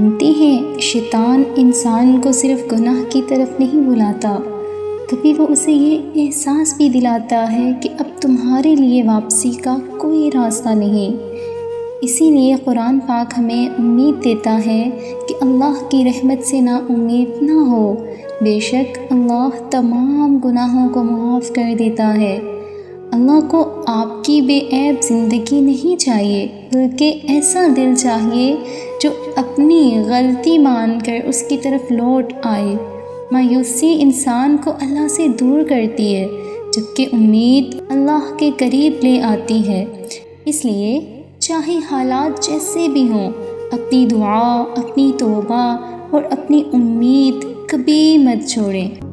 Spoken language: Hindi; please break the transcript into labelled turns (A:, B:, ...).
A: जानते हैं शैतान इंसान को सिर्फ गुनाह की तरफ नहीं बुलाता, कभी वो उसे ये एहसास भी दिलाता है कि अब तुम्हारे लिए वापसी का कोई रास्ता नहीं। इसीलिए कुरान पाक हमें उम्मीद देता है कि अल्लाह की रहमत से ना उम्मीद ना हो। बेशक अल्लाह तमाम गुनाहों को माफ़ कर देता है। अल्लाह को आपकी बेऐब ज़िंदगी नहीं चाहिए, बल्कि ऐसा दिल चाहिए जो अपनी गलती मानकर उसकी तरफ लौट आए। मायूसी इंसान को अल्लाह से दूर करती है, जबकि उम्मीद अल्लाह के करीब ले आती है। इसलिए चाहे हालात जैसे भी हों, अपनी दुआ, अपनी तौबा और अपनी उम्मीद कभी मत छोड़ें।